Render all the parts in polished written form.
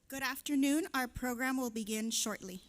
Good afternoon. Our program will begin shortly.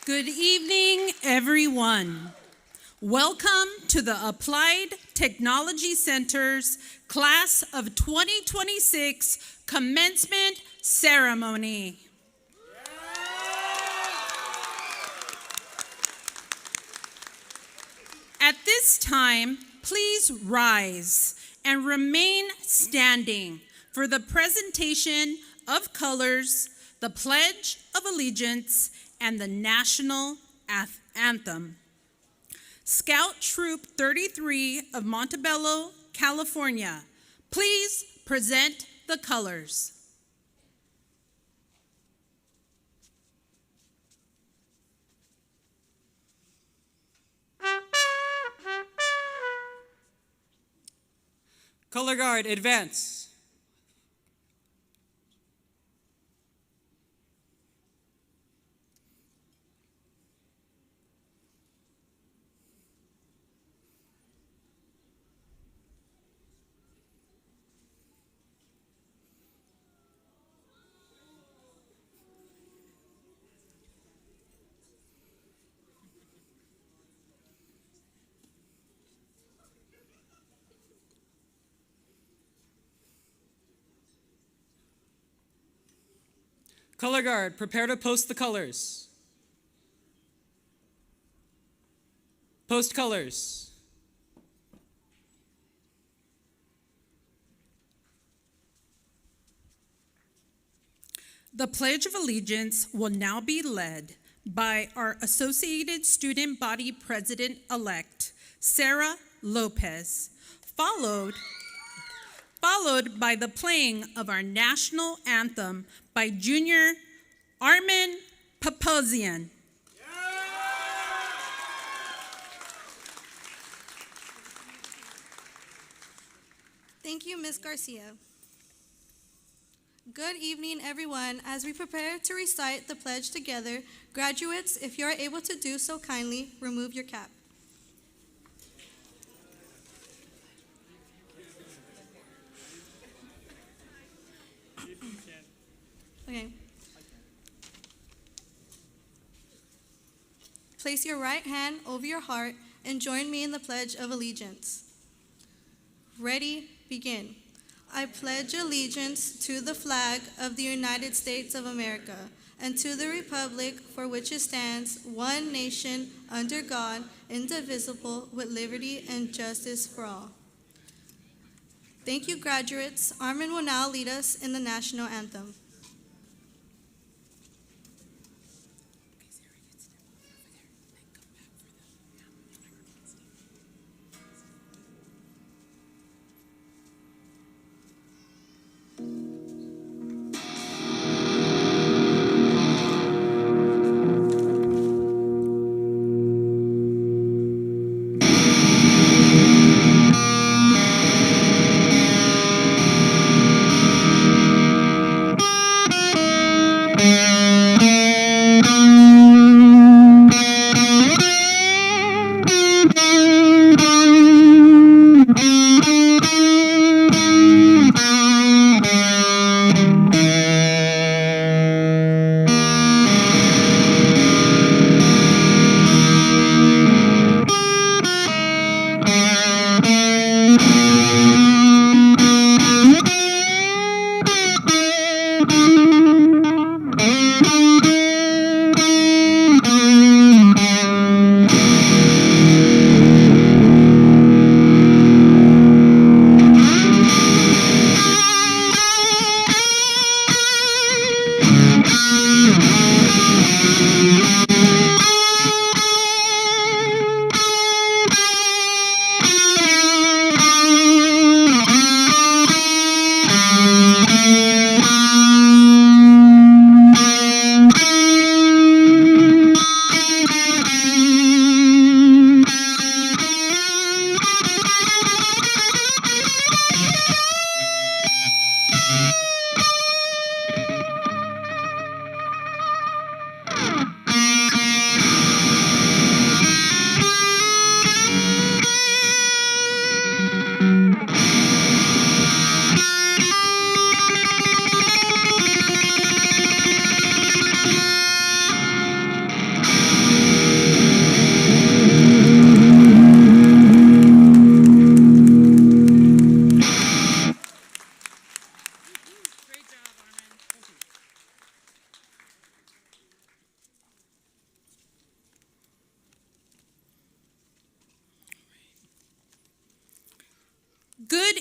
Good evening, everyone. Welcome to the Applied Technology Center's Class of 2026 Commencement Ceremony. At this time, please rise and remain standing for the presentation of colors, the Pledge of Allegiance, and the National Anthem. Scout Troop 33 of Montebello, California, please present the colors. Color Guard, advance. Color Guard, prepare to post the colors. Post colors. The Pledge of Allegiance will now be led by our Associated Student Body President-elect, Sarah Lopez, followed by the playing of our national anthem by Junior Armin Papazian. Thank you, Ms. Garcia. Good evening, everyone. As we prepare to recite the pledge together, graduates, if you are able to do so kindly, remove your cap. Okay. Place your right hand over your heart and join me in the Pledge of Allegiance. Ready, begin. I pledge allegiance to the flag of the United States of America and to the republic for which it stands, one nation, under God, indivisible, with liberty and justice for all. Thank you, graduates. Armin will now lead us in the national anthem.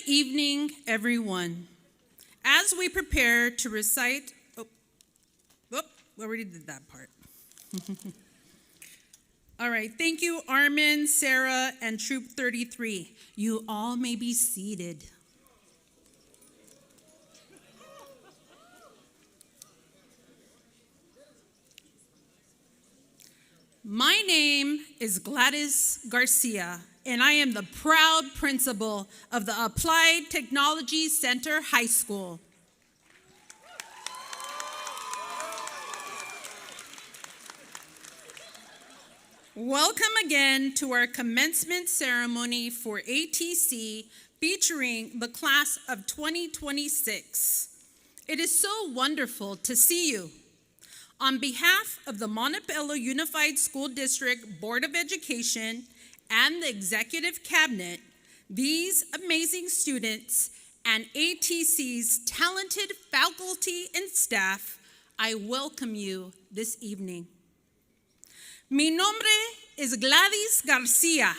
evening, everyone. As we prepare to recite, we already did that part. All right, thank you, Armin, Sarah, and Troop 33. You all may be seated. My name is Gladys Garcia, and I am the proud principal of the Applied Technology Center High School. Welcome again to our commencement ceremony for ATC featuring the class of 2026. It is so wonderful to see you. On behalf of the Montebello Unified School District Board of Education and the Executive Cabinet, these amazing students, and ATC's talented faculty and staff, I welcome you this evening. Mi nombre es Gladys Garcia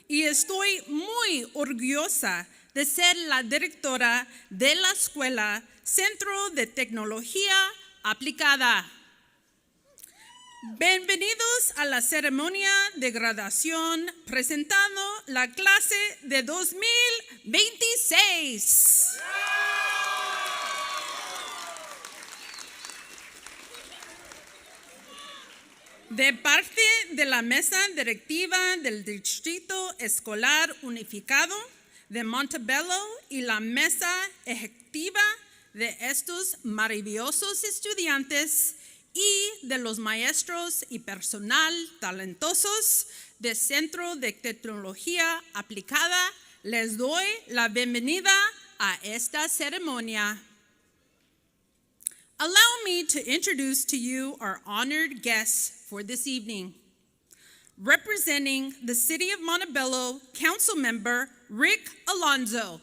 y estoy muy orgullosa de ser la directora de la Escuela Centro de Tecnología Aplicada. Bienvenidos a la ceremonia de graduación presentando la clase de 2026. De parte de la mesa directiva del Distrito Escolar Unificado de Montebello y la mesa ejecutiva de estos maravillosos estudiantes y de los maestros y personal talentosos del Centro de Tecnología Aplicada, les doy la bienvenida a esta ceremonia. Allow me to introduce to you our honored guests for this evening. Representing the City of Montebello, Council Member Rick Alonzo.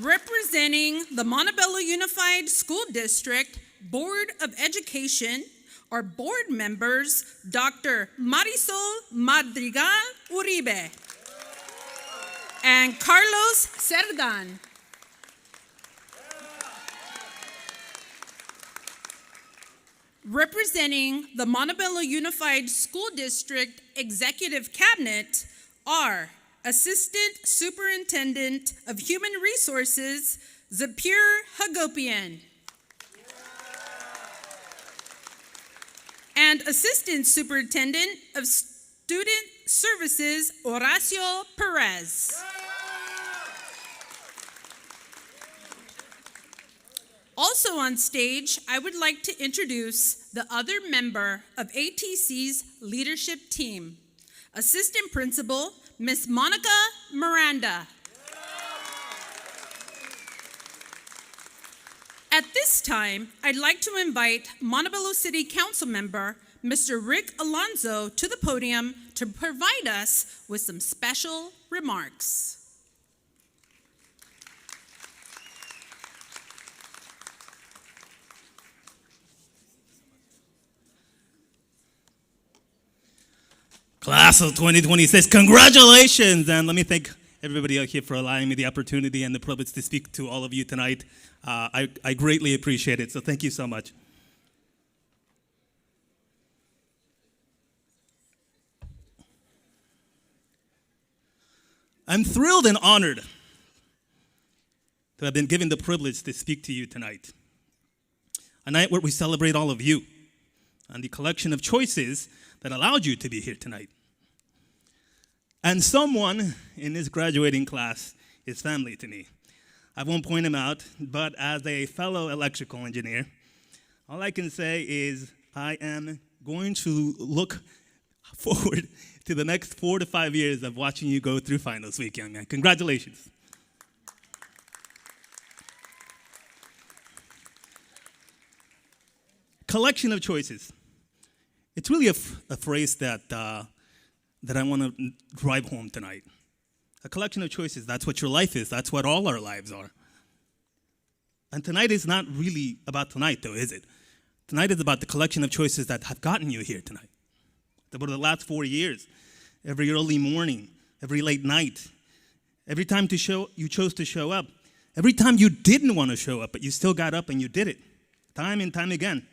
Representing the Montebello Unified School District Board of Education, our board members, Dr. Marisol Madrigal Uribe and Carlos Sergan. Representing the Montebello Unified School District Executive Cabinet are Assistant Superintendent of Human Resources, Zapir Hagopian. And Assistant Superintendent of Student Services, Horacio Perez. Also on stage, I would like to introduce the other member of ATC's leadership team, Assistant Principal, Miss Monica Miranda. At this time, I'd like to invite Montebello City Council Member, Mr. Rick Alonzo, to the podium to provide us with some special remarks. Class of 2026, congratulations! And let me thank everybody out here for allowing me the opportunity and the privilege to speak to all of you tonight. I greatly appreciate it, so thank you so much. I'm thrilled and honored to have been given the privilege to speak to you tonight. A night where we celebrate all of you and the collection of choices that allowed you to be here tonight. And someone in this graduating class is family to me. I won't point him out, but as a fellow electrical engineer, all I can say is I am going to look forward to the next 4 to 5 years of watching you go through finals week, young man. Congratulations. Collection of choices. It's really a phrase that I want to drive home tonight. A collection of choices, that's what your life is. That's what all our lives are. And tonight is not really about tonight, though, is it? Tonight is about the collection of choices that have gotten you here tonight. over the last 4 years, every early morning, every late night, every time you chose to show up, every time you didn't want to show up, but you still got up and you did it, time and time again.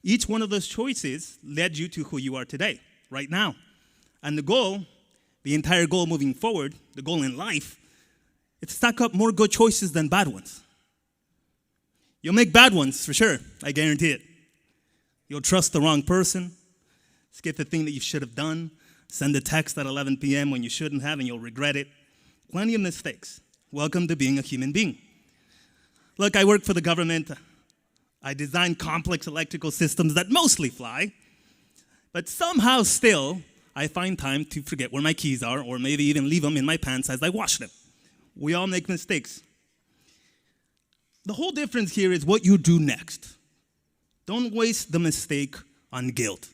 Each one of those choices led you to who you are today, right now. And the goal, the entire goal moving forward, the goal in life, is to stack up more good choices than bad ones. You'll make bad ones, for sure, I guarantee it. You'll trust the wrong person, skip the thing that you should have done, send a text at 11 p.m. when you shouldn't have, and you'll regret it. Plenty of mistakes. Welcome to being a human being. Look, I work for the government. I design complex electrical systems that mostly fly, but somehow still, I find time to forget where my keys are, or maybe even leave them in my pants as I wash them. We all make mistakes. The whole difference here is what you do next. Don't waste the mistake on guilt.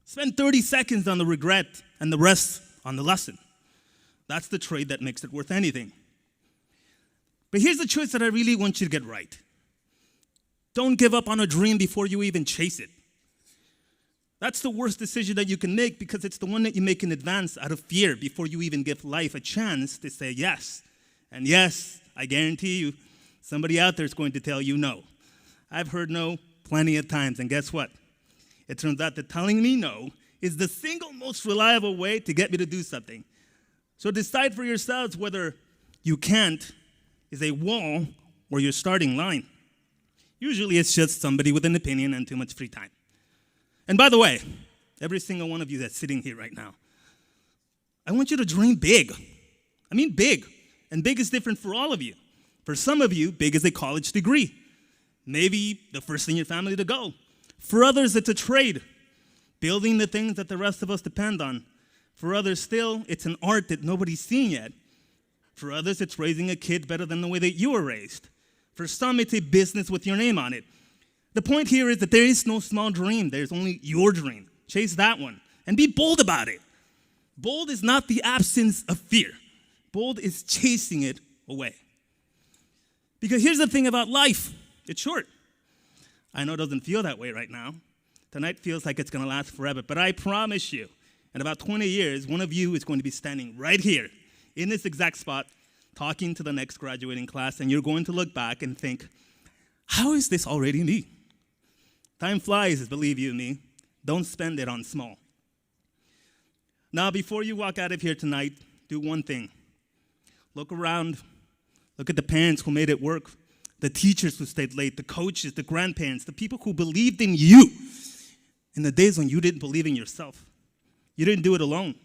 Spend 30 seconds on the regret and the rest on the lesson. That's the trade that makes it worth anything. But here's the choice that I really want you to get right. Don't give up on a dream before you even chase it. That's the worst decision that you can make, because it's the one that you make in advance out of fear before you even give life a chance to say yes. And yes, I guarantee you, somebody out there is going to tell you no. I've heard no plenty of times, and guess what? It turns out that telling me no is the single most reliable way to get me to do something. So decide for yourselves whether you can't is a wall or your starting line. Usually it's just somebody with an opinion and too much free time. And by the way, every single one of you that's sitting here right now, I want you to dream big. I mean big. And big is different for all of you. For some of you, big is a college degree. Maybe the first in your family to go. For others, it's a trade, building the things that the rest of us depend on. For others still, it's an art that nobody's seen yet. For others, it's raising a kid better than the way that you were raised. For some, it's a business with your name on it. The point here is that there is no small dream. There's only your dream. Chase that one and be bold about it. Bold is not the absence of fear. Bold is chasing it away. Because here's the thing about life. It's short. I know it doesn't feel that way right now. Tonight feels like it's going to last forever. But I promise you, in about 20 years, one of you is going to be standing right here in this exact spot talking to the next graduating class, and you're going to look back and think, how is this already me? Time flies, believe you me. Don't spend it on small. Now, before you walk out of here tonight, do one thing. Look around. Look at the parents who made it work, the teachers who stayed late, the coaches, the grandparents, the people who believed in you in the days when you didn't believe in yourself. You didn't do it alone.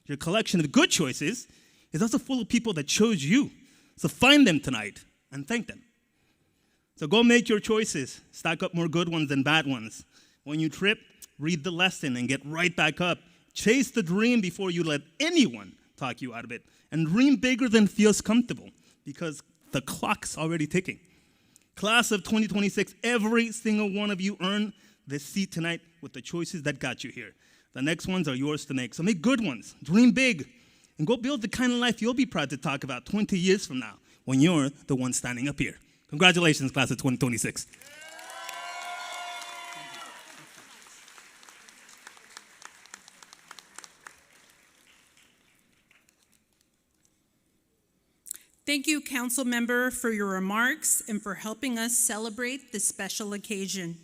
Your collection of good choices is also full of people that chose you. So find them tonight and thank them. So go make your choices. Stack up more good ones than bad ones. When you trip, read the lesson and get right back up. Chase the dream before you let anyone talk you out of it. And dream bigger than feels comfortable, because the clock's already ticking. Class of 2026, every single one of you earned this seat tonight with the choices that got you here. The next ones are yours to make. So make good ones. Dream big. And go build the kind of life you'll be proud to talk about 20 years from now when you're the one standing up here. Congratulations, class of 2026. Thank you, Council Member, for your remarks and for helping us celebrate this special occasion.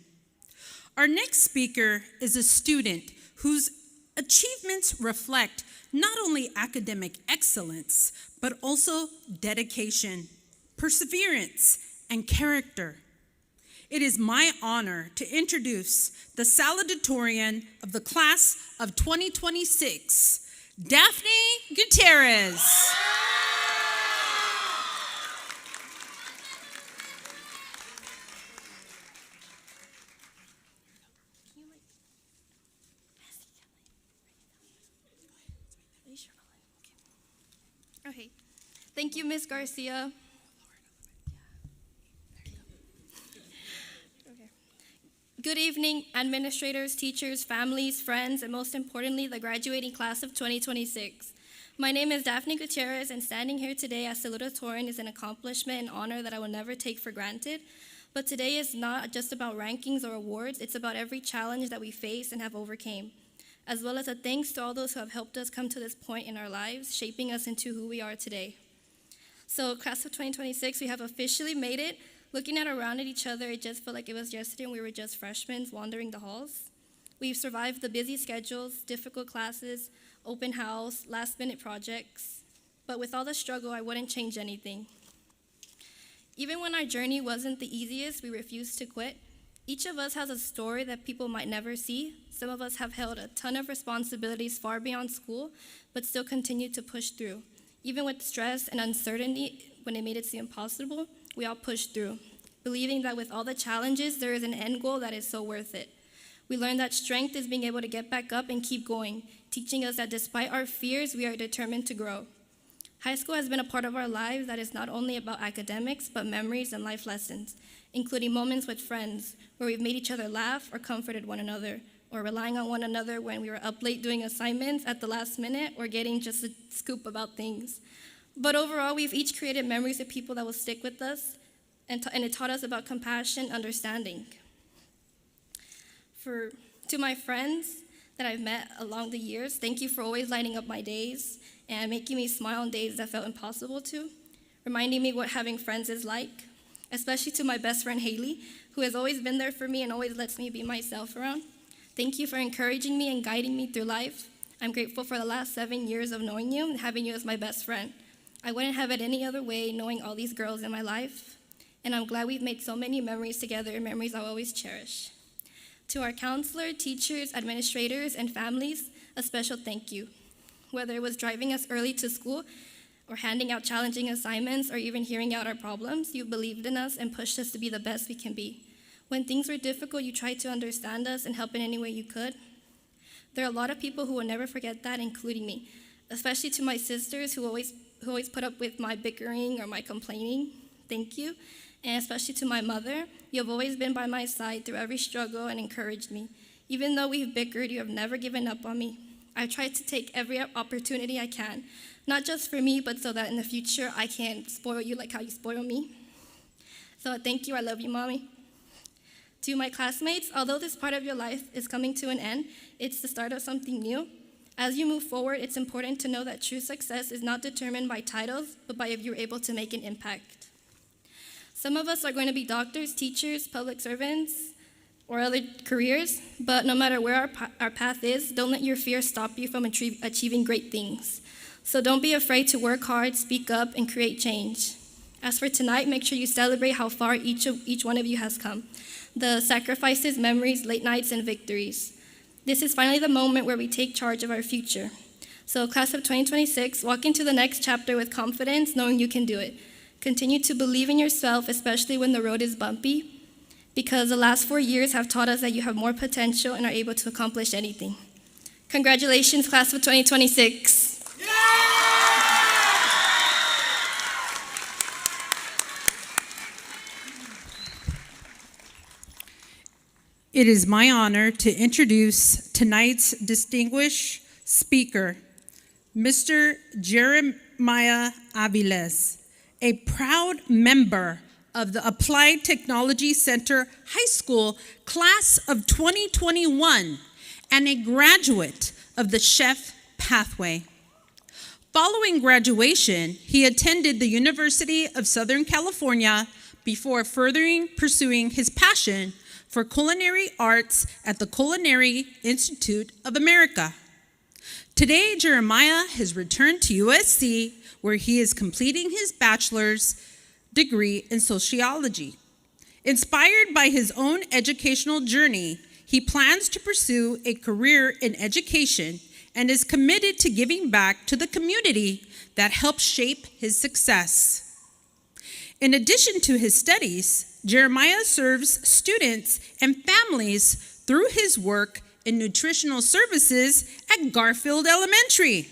Our next speaker is a student whose achievements reflect not only academic excellence, but also dedication, perseverance, and character. It is my honor to introduce the salutatorian of the class of 2026, Daphne Gutierrez. Okay. Thank you, Ms. Garcia. Okay. Good evening, administrators, teachers, families, friends, and most importantly, the graduating class of 2026. My name is Daphne Gutierrez, and standing here today as salutatorian is an accomplishment and honor that I will never take for granted. But today is not just about rankings or awards, it's about every challenge that we face and have overcame. as well as a thanks to all those who have helped us come to this point in our lives, shaping us into who we are today. So class of 2026, we have officially made it. Looking around at each other, it just felt like it was yesterday and we were just freshmen wandering the halls. We've survived the busy schedules, difficult classes, open house, last-minute projects. But with all the struggle, I wouldn't change anything. Even when our journey wasn't the easiest, we refused to quit. Each of us has a story that people might never see. Some of us have held a ton of responsibilities far beyond school, but still continue to push through. Even with stress and uncertainty, when it made it seem impossible, we all pushed through, believing that with all the challenges, there is an end goal that is so worth it. We learned that strength is being able to get back up and keep going, teaching us that despite our fears, we are determined to grow. High school has been a part of our lives that is not only about academics, but memories and life lessons, including moments with friends where we've made each other laugh or comforted one another, or relying on one another when we were up late doing assignments at the last minute or getting just a scoop about things. But overall, we've each created memories of people that will stick with us, and it taught us about compassion, understanding. To my friends that I've met along the years, thank you for always lighting up my days and making me smile on days that felt impossible to, reminding me what having friends is like, especially to my best friend Haley, who has always been there for me and always lets me be myself around. Thank you for encouraging me and guiding me through life. I'm grateful for the last 7 years of knowing you and having you as my best friend. I wouldn't have it any other way knowing all these girls in my life, and I'm glad we've made so many memories together, memories I'll always cherish. To our counselor, teachers, administrators, and families, a special thank you. Whether it was driving us early to school or handing out challenging assignments or even hearing out our problems, you believed in us and pushed us to be the best we can be. When things were difficult, you tried to understand us and help in any way you could. There are a lot of people who will never forget that, including me, especially to my sisters who always put up with my bickering or my complaining. Thank you. And especially to my mother, you have always been by my side through every struggle and encouraged me. Even though we've bickered, you have never given up on me. I've tried to take every opportunity I can, not just for me, but so that in the future I can spoil you like how you spoil me. So thank you, I love you, Mommy. To my classmates, although this part of your life is coming to an end, it's the start of something new. As you move forward, it's important to know that true success is not determined by titles, but by if you're able to make an impact. Some of us are going to be doctors, teachers, public servants, or other careers, but no matter where our path is, don't let your fear stop you from achieving great things. So don't be afraid to work hard, speak up, and create change. As for tonight, make sure you celebrate how far each one of you has come. The sacrifices, memories, late nights, and victories. This is finally the moment where we take charge of our future. So class of 2026, walk into the next chapter with confidence, knowing you can do it. Continue to believe in yourself, especially when the road is bumpy, because the last 4 years have taught us that you have more potential and are able to accomplish anything. Congratulations, class of 2026. It is my honor to introduce tonight's distinguished speaker, Mr. Jeremiah Aviles, a proud member of the Applied Technology Center High School class of 2021 and a graduate of the chef pathway. Following graduation, he attended the University of Southern California before pursuing his passion for culinary arts at the Culinary Institute of America. Today, Jeremiah has returned to USC, where he is completing his bachelor's degree in sociology. Inspired by his own educational journey, he plans to pursue a career in education and is committed to giving back to the community that helped shape his success. In addition to his studies, Jeremiah serves students and families through his work in nutritional services at Garfield Elementary.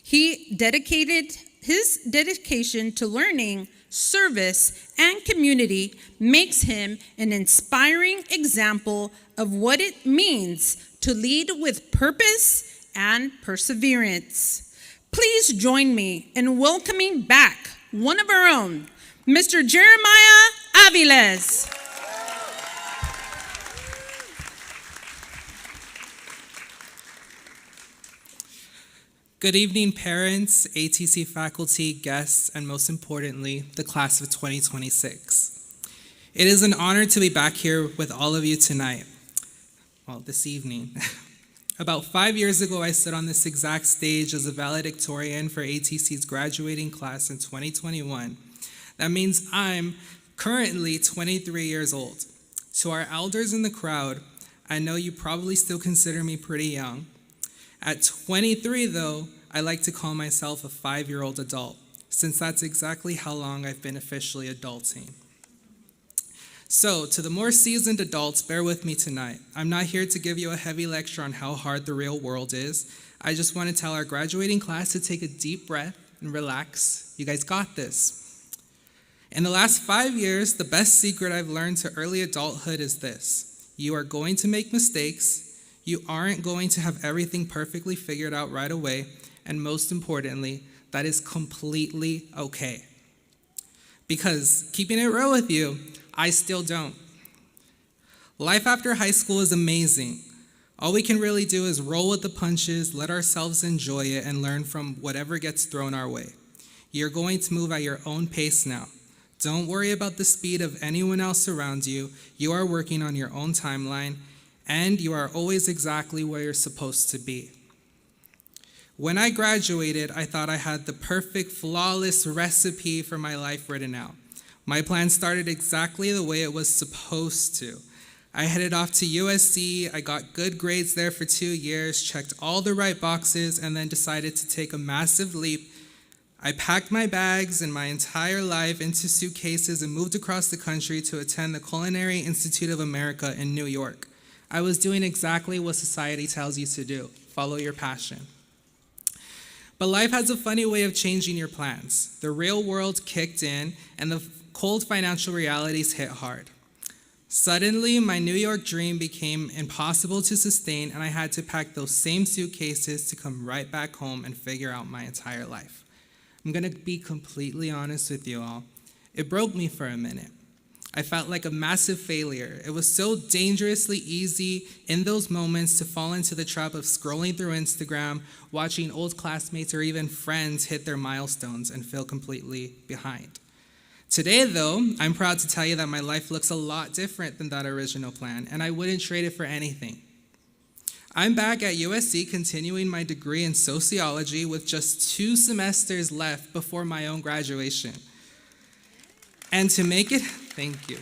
His dedication to learning, service, and community makes him an inspiring example of what it means to lead with purpose and perseverance. Please join me in welcoming back one of our own, Mr. Jeremiah Aviles. Good evening, parents, ATC faculty, guests, and most importantly, the class of 2026. It is an honor to be back here with all of you tonight. Well, this evening. About 5 years ago, I stood on this exact stage as a valedictorian for ATC's graduating class in 2021. That means I'm currently 23 years old. To our elders in the crowd, I know you probably still consider me pretty young. At 23, though, I like to call myself a 5-year-old adult, since that's exactly how long I've been officially adulting. So, to the more seasoned adults, bear with me tonight. I'm not here to give you a heavy lecture on how hard the real world is. I just want to tell our graduating class to take a deep breath and relax. You guys got this. In the last 5 years, the best secret I've learned to early adulthood is this. You are going to make mistakes. You aren't going to have everything perfectly figured out right away, and most importantly, that is completely okay. Because, keeping it real with you, I still don't. Life after high school is amazing. All we can really do is roll with the punches, let ourselves enjoy it, and learn from whatever gets thrown our way. You're going to move at your own pace now. Don't worry about the speed of anyone else around you. You are working on your own timeline, and you are always exactly where you're supposed to be. When I graduated, I thought I had the perfect, flawless recipe for my life written out. My plan started exactly the way it was supposed to. I headed off to USC, I got good grades there for 2 years, checked all the right boxes, and then decided to take a massive leap. I packed my bags and my entire life into suitcases and moved across the country to attend the Culinary Institute of America in New York. I was doing exactly what society tells you to do. Follow your passion. But life has a funny way of changing your plans. The real world kicked in, and the cold financial realities hit hard. Suddenly, my New York dream became impossible to sustain, and I had to pack those same suitcases to come right back home and figure out my entire life. I'm gonna be completely honest with you all. It broke me for a minute. I felt like a massive failure. It was so dangerously easy in those moments to fall into the trap of scrolling through Instagram, watching old classmates or even friends hit their milestones and feel completely behind. Today, though, I'm proud to tell you that my life looks a lot different than that original plan, and I wouldn't trade it for anything. I'm back at USC continuing my degree in sociology with just 2 semesters left before my own graduation. And to make it, thank you.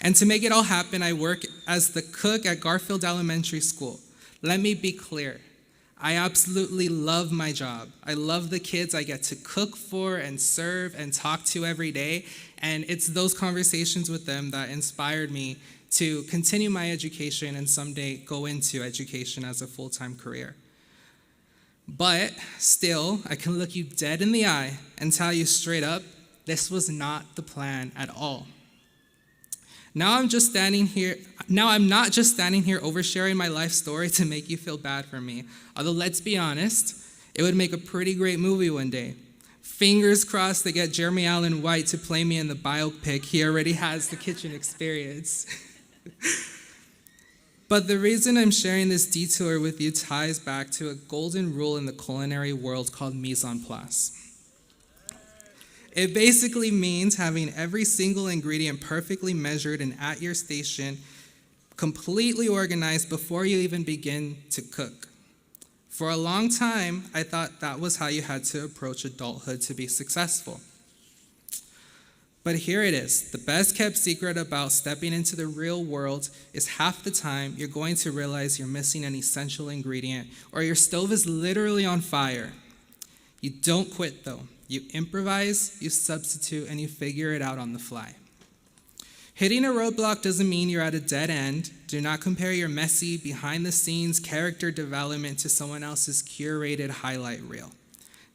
And to make it all happen, I work as the cook at Garfield Elementary School. Let me be clear. I absolutely love my job. I love the kids I get to cook for and serve and talk to every day. And it's those conversations with them that inspired me to continue my education and someday go into education as a full-time career. But still, I can look you dead in the eye and tell you straight up, this was not the plan at all. Now I'm not just standing here oversharing my life story to make you feel bad for me. Although let's be honest, it would make a pretty great movie one day. Fingers crossed they get Jeremy Allen White to play me in the biopic. He already has the kitchen experience. But the reason I'm sharing this detour with you ties back to a golden rule in the culinary world called mise en place. It basically means having every single ingredient perfectly measured and at your station, completely organized before you even begin to cook. For a long time, I thought that was how you had to approach adulthood to be successful. But here it is. The best kept secret about stepping into the real world is half the time you're going to realize you're missing an essential ingredient or your stove is literally on fire. You don't quit though. You improvise, you substitute, and you figure it out on the fly. Hitting a roadblock doesn't mean you're at a dead end. Do not compare your messy, behind-the-scenes character development to someone else's curated highlight reel.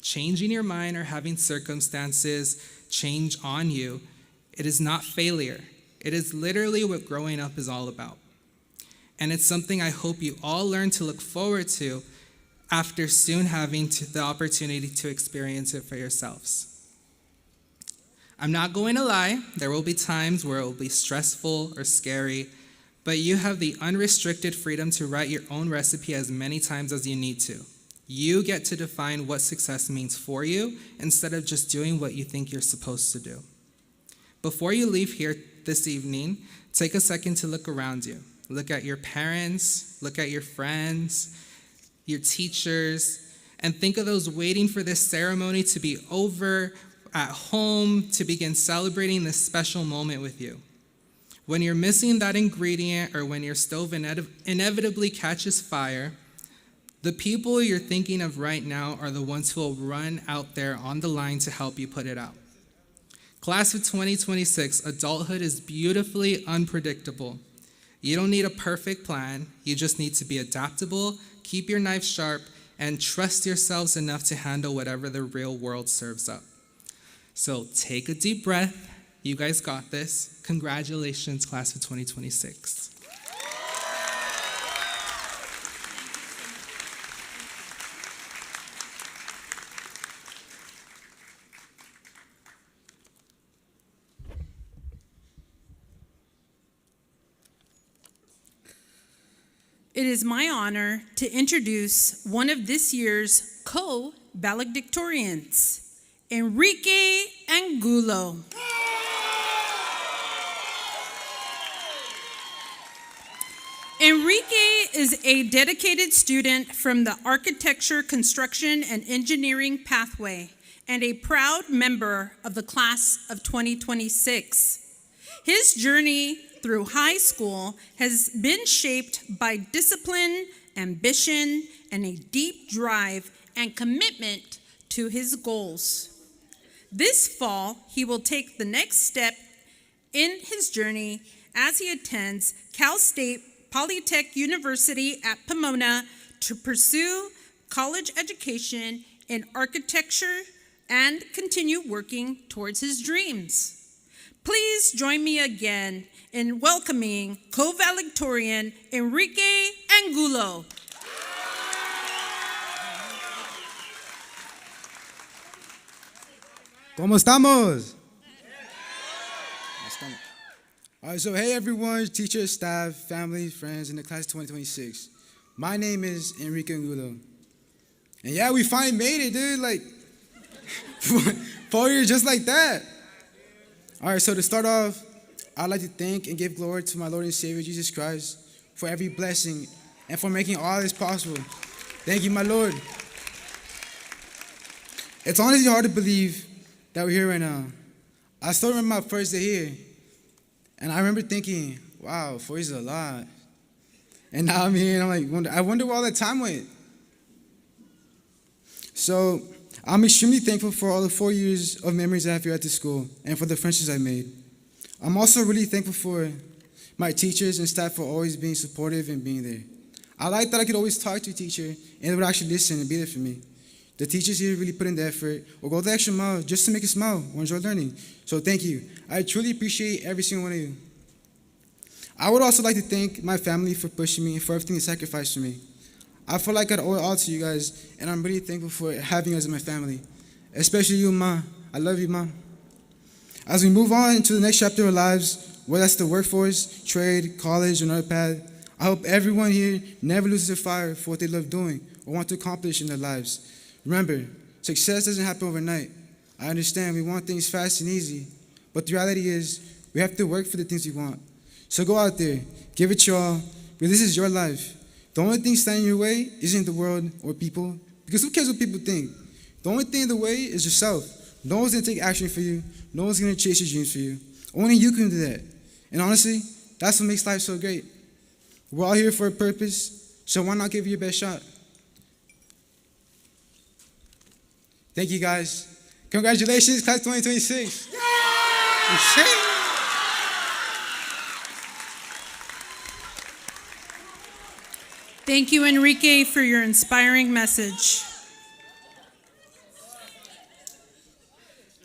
Changing your mind or having circumstances change on you, it is not failure. It is literally what growing up is all about. And it's something I hope you all learn to look forward to after soon having the opportunity to experience it for yourselves. I'm not going to lie, there will be times where it will be stressful or scary, but you have the unrestricted freedom to write your own recipe as many times as you need to. You get to define what success means for you instead of just doing what you think you're supposed to do. Before you leave here this evening, take a second to look around you. Look at your parents, look at your friends, your teachers, and think of those waiting for this ceremony to be over at home to begin celebrating this special moment with you. When you're missing that ingredient or when your stove inevitably catches fire, the people you're thinking of right now are the ones who will run out there on the line to help you put it out. Class of 2026, adulthood is beautifully unpredictable. You don't need a perfect plan. You just need to be adaptable, keep your knife sharp, and trust yourselves enough to handle whatever the real world serves up. So take a deep breath. You guys got this. Congratulations, class of 2026. It is my honor to introduce one of this year's co-valedictorians, Enrique Angulo. Enrique is a dedicated student from the Architecture, Construction, and Engineering pathway and a proud member of the class of 2026. His journey through high school has been shaped by discipline, ambition, and a deep drive and commitment to his goals. This fall, he will take the next step in his journey as he attends Cal State Polytech University at Pomona to pursue college education in architecture and continue working towards his dreams. Please join me again in welcoming co-valedictorian Enrique Angulo. ¿Cómo estamos? All right, so hey everyone, teachers, staff, family, friends in the class of 2026. My name is Enrique Angulo. And yeah, we finally made it, dude. Like, 4 years just like that. All right, so to start off, I'd like to thank and give glory to my Lord and Savior, Jesus Christ, for every blessing and for making all this possible. Thank you, my Lord. It's honestly hard to believe that we're here right now. I still remember my first day here, and I remember thinking, wow, 4 years is a lot. And now I'm here, and I'm like, I wonder where all that time went. So I'm extremely thankful for all the 4 years of memories I have here at the school and for the friendships I made. I'm also really thankful for my teachers and staff for always being supportive and being there. I like that I could always talk to a teacher and they would actually listen and be there for me. The teachers here really put in the effort or go the extra mile just to make us smile or enjoy learning. So thank you. I truly appreciate every single one of you. I would also like to thank my family for pushing me and for everything they sacrificed for me. I feel like I owe it all to you guys, and I'm really thankful for having you as my family, especially you, Ma. I love you, Ma. As we move on to the next chapter of our lives, whether that's the workforce, trade, college, or another path, I hope everyone here never loses their fire for what they love doing or want to accomplish in their lives. Remember, success doesn't happen overnight. I understand we want things fast and easy, but the reality is we have to work for the things we want. So go out there, give it your all, because this is your life. The only thing standing in your way isn't the world or people, because who cares what people think? The only thing in the way is yourself. No one's going to take action for you. No one's going to chase your dreams for you. Only you can do that. And honestly, that's what makes life so great. We're all here for a purpose, so why not give it your best shot? Thank you, guys. Congratulations, class 2026. Yeah! Thank you, Enrique, for your inspiring message.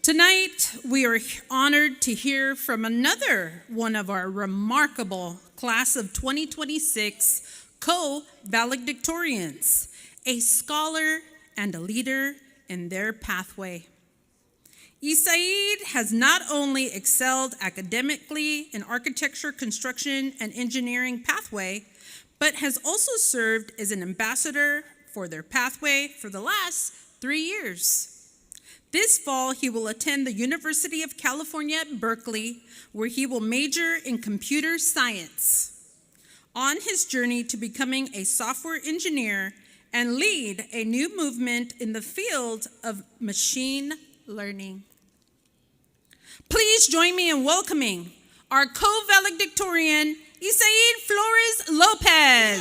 Tonight, we are honored to hear from another one of our remarkable class of 2026 co-valedictorians, a scholar and a leader in their pathway. Isaid has not only excelled academically in architecture, construction, and engineering pathway, but has also served as an ambassador for their pathway for the last 3 years. This fall, he will attend the University of California at Berkeley, where he will major in computer science. On his journey to becoming a software engineer and lead a new movement in the field of machine learning. Please join me in welcoming our co-valedictorian, Isaid Flores Lopez.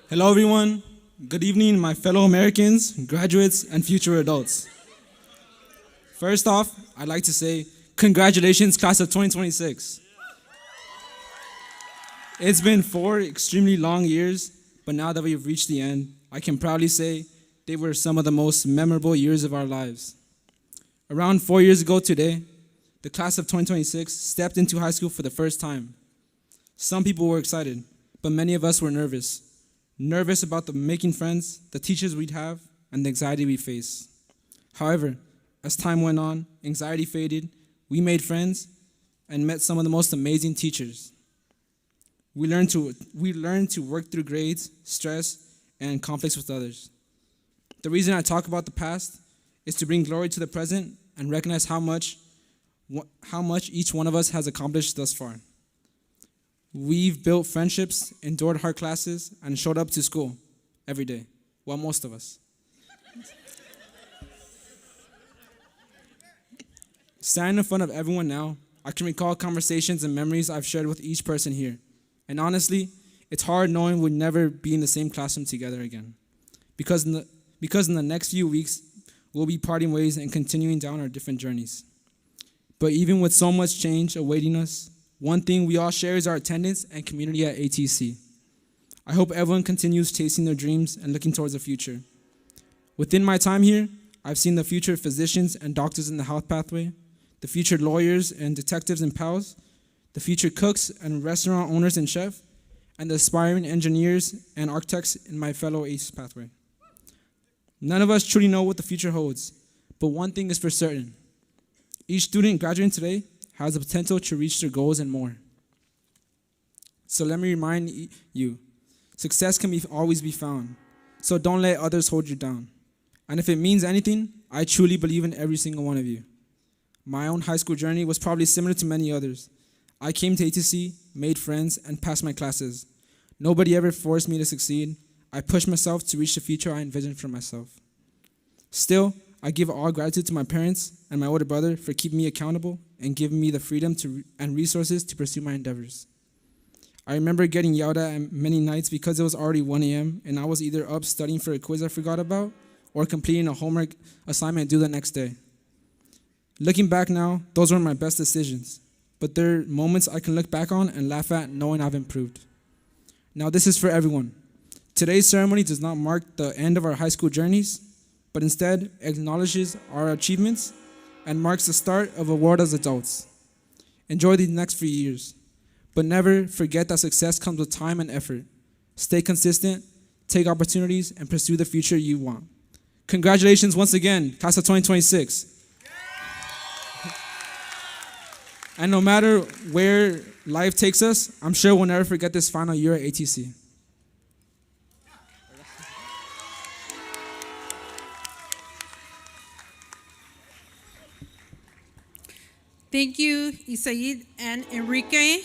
Hello, everyone. Good evening, my fellow Americans, graduates, and future adults. First off, I'd like to say congratulations, class of 2026. It's been 4 extremely long years, but now that we've reached the end, I can proudly say they were some of the most memorable years of our lives. Around 4 years ago today, the class of 2026 stepped into high school for the first time. Some people were excited, but many of us were nervous. Nervous about the making friends, the teachers we'd have, and the anxiety we face. However, as time went on, anxiety faded, we made friends, and met some of the most amazing teachers. We learned to work through grades, stress, and conflicts with others. The reason I talk about the past is to bring glory to the present and recognize how much each one of us has accomplished thus far. We've built friendships, endured hard classes, and showed up to school every day. Well, most of us. Standing in front of everyone now, I can recall conversations and memories I've shared with each person here. And honestly, it's hard knowing we'll never be in the same classroom together again. Because in the next few weeks, we'll be parting ways and continuing down our different journeys. But even with so much change awaiting us, one thing we all share is our attendance and community at ATC. I hope everyone continues chasing their dreams and looking towards the future. Within my time here, I've seen the future physicians and doctors in the health pathway, the future lawyers and detectives and pals, the future cooks and restaurant owners and chefs, and the aspiring engineers and architects in my fellow ACE pathway. None of us truly know what the future holds, but one thing is for certain. Each student graduating today has the potential to reach their goals and more. So let me remind you, success can always be found, so don't let others hold you down. And if it means anything, I truly believe in every single one of you. My own high school journey was probably similar to many others. I came to ATC, made friends, and passed my classes. Nobody ever forced me to succeed. I pushed myself to reach the future I envisioned for myself. Still, I give all gratitude to my parents and my older brother for keeping me accountable and giving me the freedom and resources to pursue my endeavors. I remember getting yelled at many nights because it was already 1 a.m. and I was either up studying for a quiz I forgot about or completing a homework assignment due the next day. Looking back now, those were my best decisions, but there are moments I can look back on and laugh at knowing I've improved. Now this is for everyone. Today's ceremony does not mark the end of our high school journeys, but instead acknowledges our achievements and marks the start of a world as adults. Enjoy these next few years, but never forget that success comes with time and effort. Stay consistent, take opportunities, and pursue the future you want. Congratulations once again, class of 2026. And no matter where life takes us, I'm sure we'll never forget this final year at ATC. Thank you, Isaid and Enrique,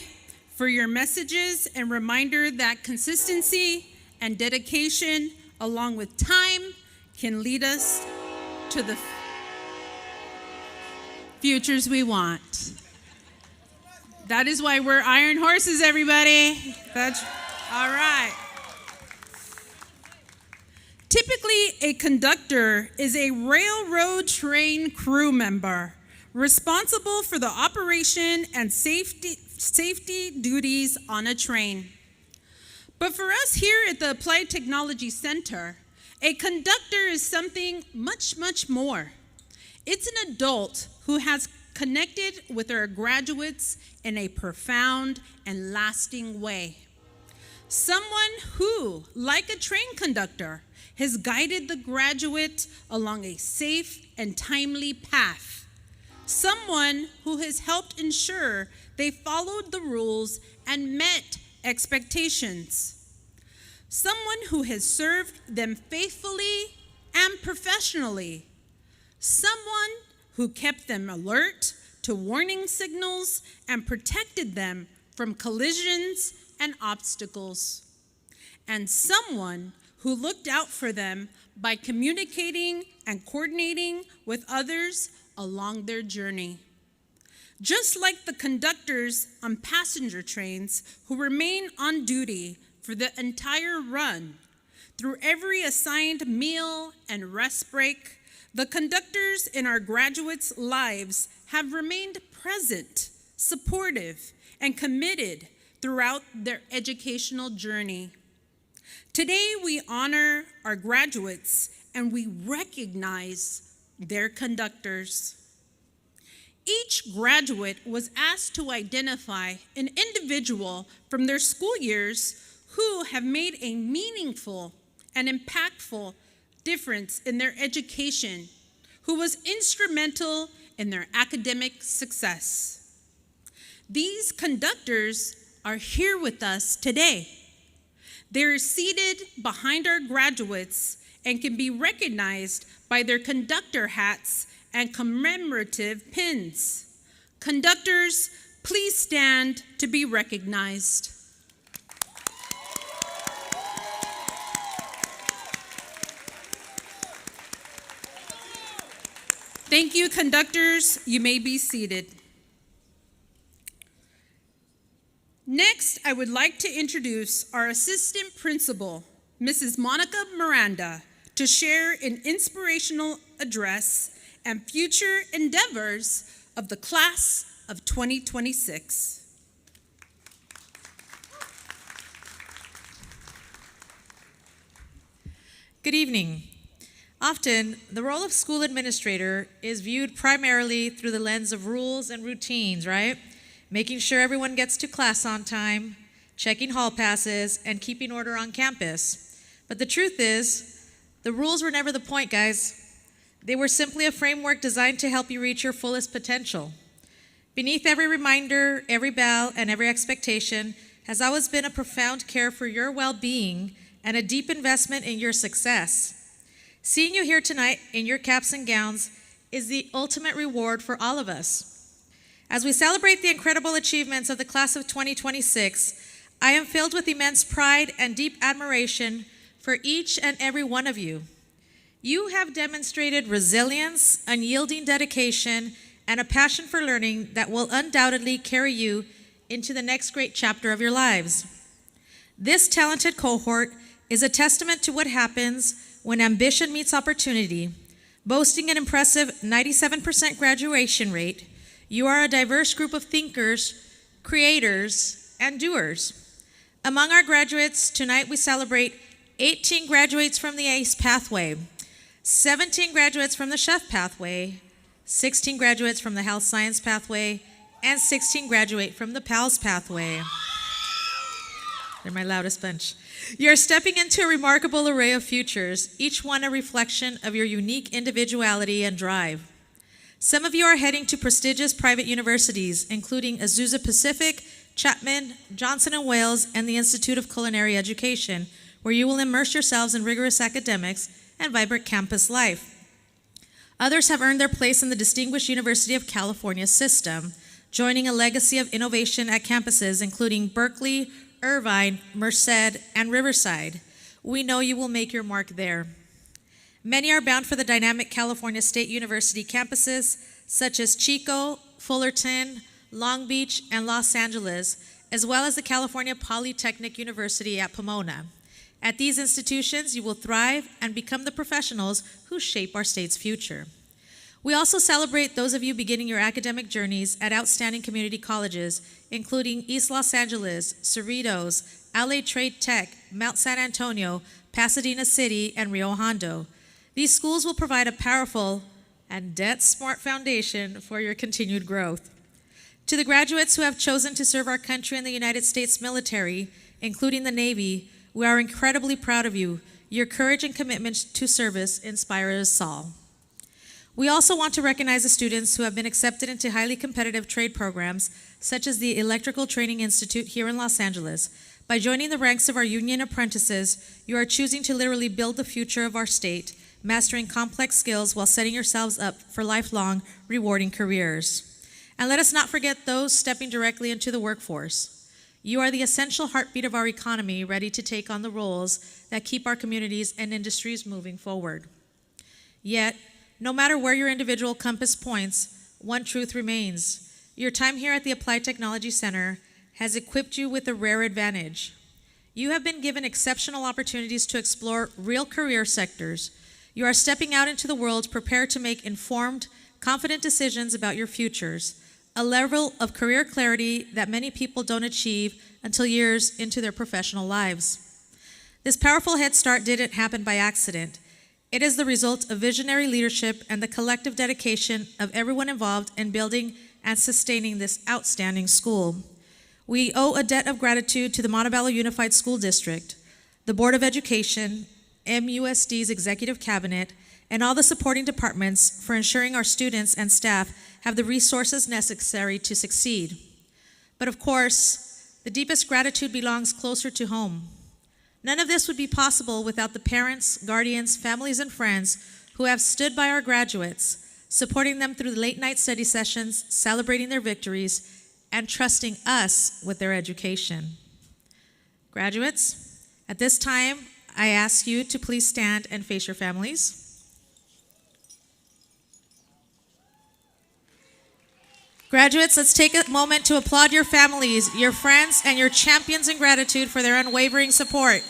for your messages and reminder that consistency and dedication, along with time, can lead us to the futures we want. That is why we're iron horses, everybody. That's all right. Typically, a conductor is a railroad train crew member responsible for the operation and safety duties on a train. But for us here at the Applied Technology Center, a conductor is something much, much more. It's an adult who has connected with our graduates in a profound and lasting way. Someone who, like a train conductor, has guided the graduate along a safe and timely path. Someone who has helped ensure they followed the rules and met expectations. Someone who has served them faithfully and professionally. Someone who kept them alert to warning signals and protected them from collisions and obstacles. And someone who looked out for them by communicating and coordinating with others along their journey. Just like the conductors on passenger trains who remain on duty for the entire run, through every assigned meal and rest break, the conductors in our graduates' lives have remained present, supportive, and committed throughout their educational journey. Today, we honor our graduates and we recognize their conductors. Each graduate was asked to identify an individual from their school years who have made a meaningful and impactful difference in their education, who was instrumental in their academic success. These conductors are here with us today. They're seated behind our graduates and can be recognized by their conductor hats and commemorative pins. Conductors, please stand to be recognized. Thank you, conductors. You may be seated. Next, I would like to introduce our assistant principal, Mrs. Monica Miranda, to share an inspirational address and future endeavors of the class of 2026. Good evening. Often, the role of school administrator is viewed primarily through the lens of rules and routines, right? Making sure everyone gets to class on time, checking hall passes, and keeping order on campus. But the truth is, the rules were never the point, guys. They were simply a framework designed to help you reach your fullest potential. Beneath every reminder, every bell, and every expectation has always been a profound care for your well-being and a deep investment in your success. Seeing you here tonight in your caps and gowns is the ultimate reward for all of us. As we celebrate the incredible achievements of the class of 2026, I am filled with immense pride and deep admiration for each and every one of you. You have demonstrated resilience, unyielding dedication, and a passion for learning that will undoubtedly carry you into the next great chapter of your lives. This talented cohort is a testament to what happens when ambition meets opportunity. Boasting an impressive 97% graduation rate, you are a diverse group of thinkers, creators, and doers. Among our graduates, tonight we celebrate 18 graduates from the ACE pathway, 17 graduates from the Chef pathway, 16 graduates from the Health Science pathway, and 16 graduate from the PALS pathway. They're my loudest bunch. You're stepping into a remarkable array of futures, each one a reflection of your unique individuality and drive. Some of you are heading to prestigious private universities, including Azusa Pacific, Chapman, Johnson & Wales, and the Institute of Culinary Education, where you will immerse yourselves in rigorous academics and vibrant campus life. Others have earned their place in the distinguished University of California system, joining a legacy of innovation at campuses including Berkeley, Irvine, Merced, and Riverside. We know you will make your mark there. Many are bound for the dynamic California State University campuses, such as Chico, Fullerton, Long Beach, and Los Angeles, as well as the California Polytechnic University at Pomona. At these institutions, you will thrive and become the professionals who shape our state's future. We also celebrate those of you beginning your academic journeys at outstanding community colleges, including East Los Angeles, Cerritos, LA Trade Tech, Mount San Antonio, Pasadena City, and Rio Hondo. These schools will provide a powerful and debt-smart foundation for your continued growth. To the graduates who have chosen to serve our country in the United States military, including the Navy, we are incredibly proud of you. Your courage and commitment to service inspire us all. We also want to recognize the students who have been accepted into highly competitive trade programs, such as the Electrical Training Institute here in Los Angeles. By joining the ranks of our union apprentices, you are choosing to literally build the future of our state, mastering complex skills while setting yourselves up for lifelong, rewarding careers. And let us not forget those stepping directly into the workforce. You are the essential heartbeat of our economy, ready to take on the roles that keep our communities and industries moving forward. Yet, no matter where your individual compass points, one truth remains. Your time here at the Applied Technology Center has equipped you with a rare advantage. You have been given exceptional opportunities to explore real career sectors. You are stepping out into the world prepared to make informed, confident decisions about your futures, a level of career clarity that many people don't achieve until years into their professional lives. This powerful head start didn't happen by accident. It is the result of visionary leadership and the collective dedication of everyone involved in building and sustaining this outstanding school. We owe a debt of gratitude to the Montebello Unified School District, the Board of Education, MUSD's Executive Cabinet, and all the supporting departments for ensuring our students and staff have the resources necessary to succeed. But of course, the deepest gratitude belongs closer to home. None of this would be possible without the parents, guardians, families, and friends who have stood by our graduates, supporting them through the late-night study sessions, celebrating their victories, and trusting us with their education. Graduates, at this time, I ask you to please stand and face your families. Graduates, let's take a moment to applaud your families, your friends, and your champions in gratitude for their unwavering support.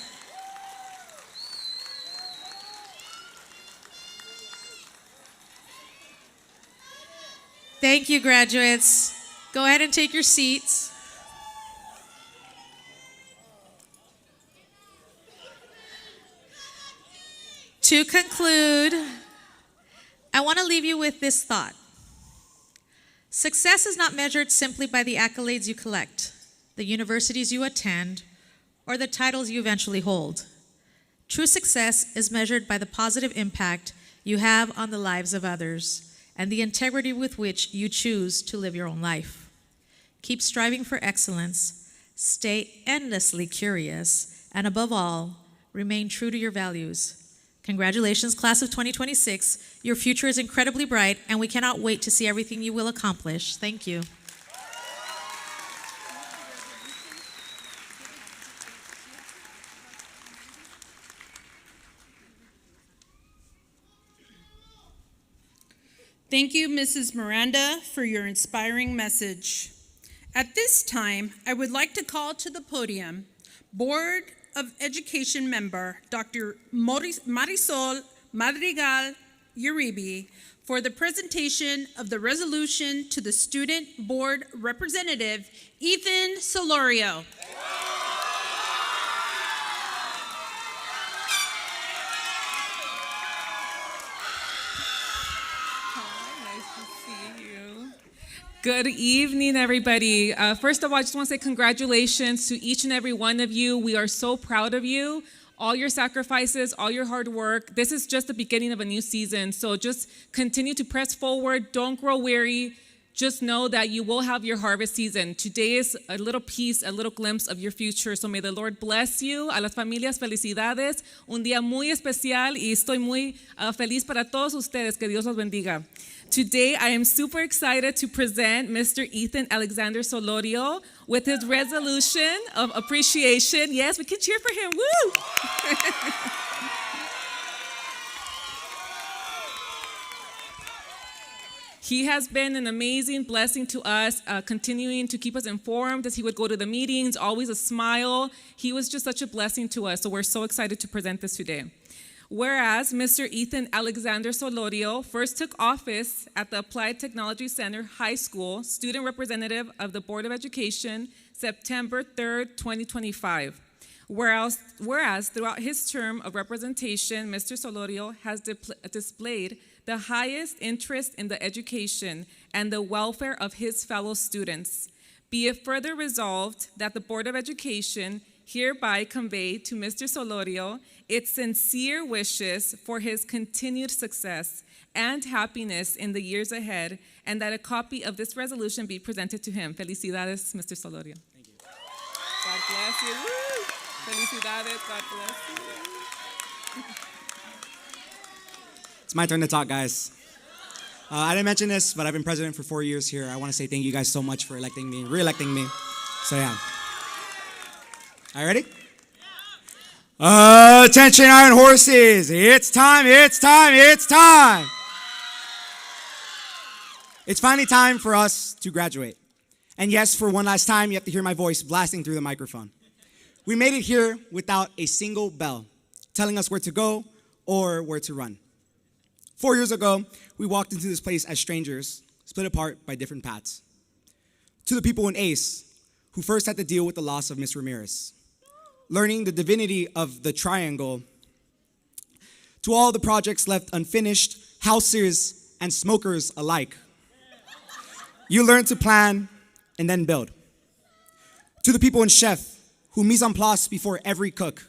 Thank you, graduates. Go ahead and take your seats. To conclude, I want to leave you with this thought. Success is not measured simply by the accolades you collect, the universities you attend, or the titles you eventually hold. True success is measured by the positive impact you have on the lives of others and the integrity with which you choose to live your own life. Keep striving for excellence, stay endlessly curious, and above all, remain true to your values. Congratulations, class of 2026. Your future is incredibly bright, and we cannot wait to see everything you will accomplish. Thank you. Thank you, Mrs. Miranda, for your inspiring message. At this time, I would like to call to the podium Board of Education member Dr. Marisol Madrigal Uribe for the presentation of the resolution to the Student Board Representative, Ethan Solorio. Good evening, everybody. First of all, I just want to say congratulations to each and every one of you. We are so proud of you, all your sacrifices, all your hard work. This is just the beginning of a new season, so just continue to press forward. Don't grow weary. Just know that you will have your harvest season. Today is a little piece, a little glimpse of your future, so may the Lord bless you. A las familias, felicidades. Un día muy especial y estoy muy feliz para todos ustedes. Que Dios los bendiga. Today, I am super excited to present Mr. Ethan Alexander Solorio with his resolution of appreciation. Yes, we can cheer for him. Woo! He has been an amazing blessing to us, continuing to keep us informed as he would go to the meetings, always a smile. He was just such a blessing to us, so we're so excited to present this today. Whereas Mr. Ethan Alexander Solorio first took office at the Applied Technology Center High School, student representative of the Board of Education, September 3rd, 2025. Whereas throughout his term of representation, Mr. Solorio has displayed the highest interest in the education and the welfare of his fellow students. Be it further resolved that the Board of Education hereby convey to Mr. Solorio its sincere wishes for his continued success and happiness in the years ahead, and that a copy of this resolution be presented to him. Felicidades, Mr. Solorio. Thank you. God bless you. Woo! Felicidades. God bless you. It's my turn to talk, guys. I didn't mention this, but I've been president for 4 years here. I want to say thank you guys so much for re-electing me. So yeah. All right, ready? Attention, Iron Horses. It's time, it's time, it's time. It's finally time for us to graduate. And yes, for one last time, you have to hear my voice blasting through the microphone. We made it here without a single bell telling us where to go or where to run. 4 years ago, we walked into this place as strangers, split apart by different paths. To the people in ACE, who first had to deal with the loss of Miss Ramirez, learning the divinity of the triangle, to all the projects left unfinished, houses and smokers alike. You learn to plan and then build. To the people in chef, who mise en place before every cook,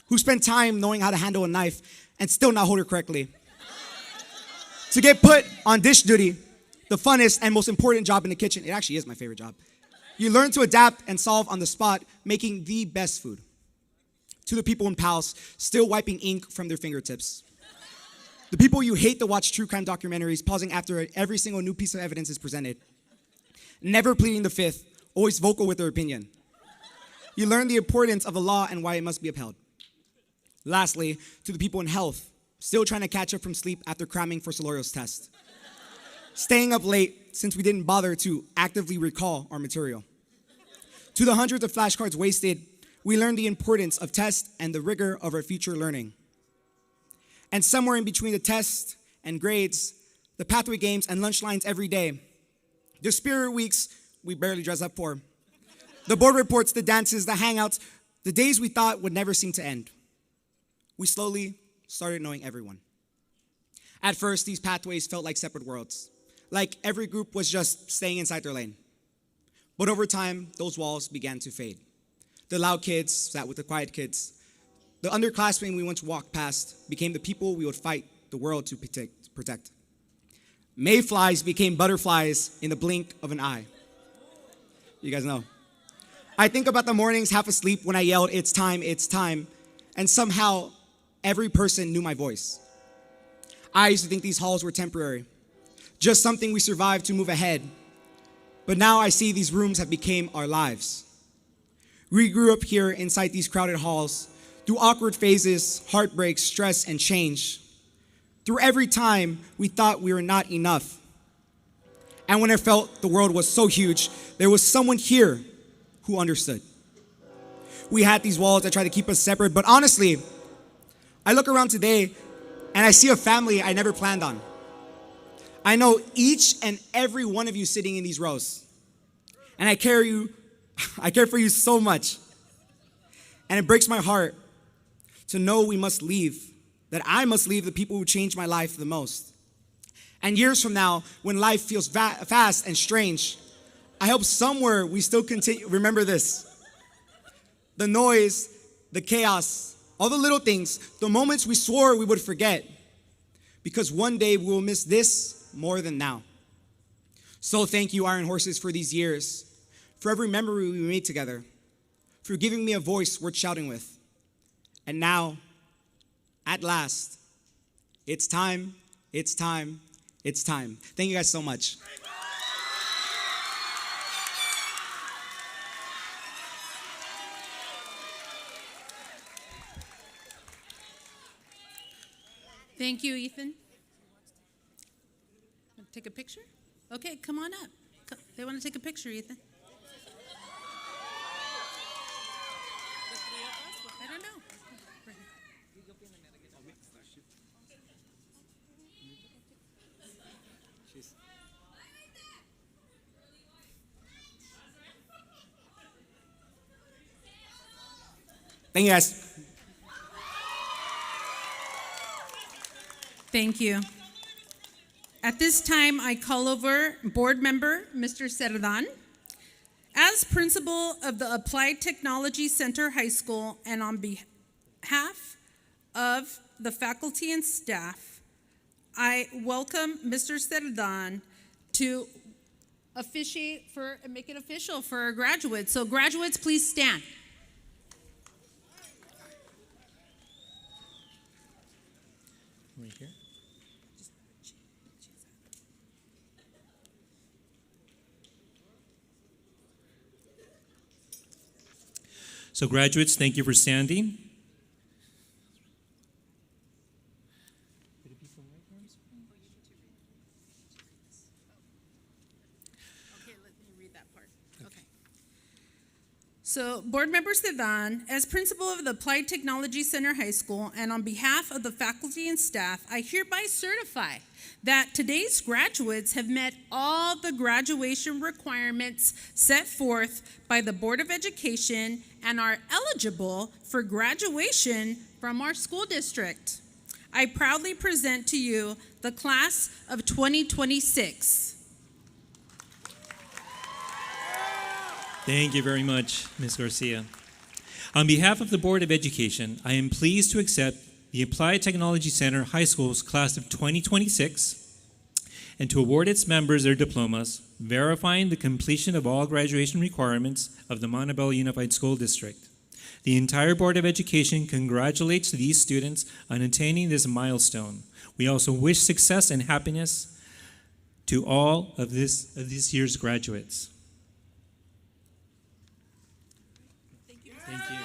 who spend time knowing how to handle a knife and still not hold it correctly. To get put on dish duty, the funnest and most important job in the kitchen. It actually is my favorite job. You learn to adapt and solve on the spot, making the best food. To the people in PALS, still wiping ink from their fingertips. The people you hate to watch true crime documentaries, pausing after every single new piece of evidence is presented. Never pleading the fifth, always vocal with their opinion. You learn the importance of the law and why it must be upheld. Lastly, to the people in health, still trying to catch up from sleep after cramming for Solorio's test. Staying up late since we didn't bother to actively recall our material. To the hundreds of flashcards wasted, we learned the importance of tests and the rigor of our future learning. And somewhere in between the tests and grades, the pathway games and lunch lines every day, the spirit weeks we barely dress up for, the board reports, the dances, the hangouts, the days we thought would never seem to end. We slowly started knowing everyone. At first, these pathways felt like separate worlds, like every group was just staying inside their lane. But over time, those walls began to fade. The loud kids sat with the quiet kids. The underclassmen we once walked past became the people we would fight the world to protect. Mayflies became butterflies in the blink of an eye. You guys know. I think about the mornings half asleep when I yelled, it's time, and somehow every person knew my voice. I used to think these halls were temporary, just something we survived to move ahead. But now I see these rooms have become our lives. We grew up here inside these crowded halls, through awkward phases, heartbreaks, stress, and change. Through every time we thought we were not enough. And when I felt the world was so huge, there was someone here who understood. We had these walls that tried to keep us separate, but honestly, I look around today and I see a family I never planned on. I know each and every one of you sitting in these rows. And I care for you so much. And it breaks my heart to know we must leave, that I must leave the people who changed my life the most. And years from now, when life feels fast and strange, I hope somewhere we still continue. Remember this. The noise, the chaos, all the little things, the moments we swore we would forget. Because one day we will miss this more than now. So thank you, Iron Horses, for these years, for every memory we made together, for giving me a voice worth shouting with. And now, at last, it's time, it's time, it's time. Thank you guys so much. Thank you, Ethan. Take a picture? Okay, come on up. They want to take a picture, Ethan. I don't know. Thank you, guys. Thank you. At this time, I call over board member Mr. Cerdan. As principal of the Applied Technology Center High School and on behalf of the faculty and staff, I welcome Mr. Cerdan to officiate for and make it official for our graduates. So graduates, please stand. Right here. So graduates, thank you for standing. So, Board Member Sedan, as principal of the Applied Technology Center High School and on behalf of the faculty and staff, I hereby certify that today's graduates have met all the graduation requirements set forth by the Board of Education and are eligible for graduation from our school district. I proudly present to you the class of 2026. Thank you very much, Ms. Garcia. On behalf of the Board of Education, I am pleased to accept the Applied Technology Center High School's class of 2026 and to award its members their diplomas, verifying the completion of all graduation requirements of the Montebello Unified School District. The entire Board of Education congratulates these students on attaining this milestone. We also wish success and happiness to all of this year's graduates. Thank you.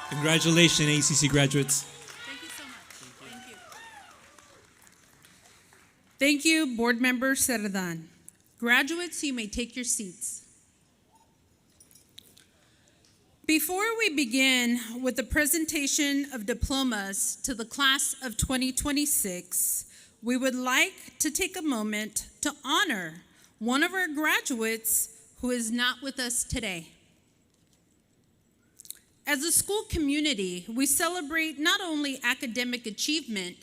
Congratulations, ACC graduates. Thank you so much. Thank you. Thank you, Board Member Cerdan. Graduates, you may take your seats. Before we begin with the presentation of diplomas to the class of 2026, we would like to take a moment to honor one of our graduates who is not with us today. As a school community, we celebrate not only academic achievement,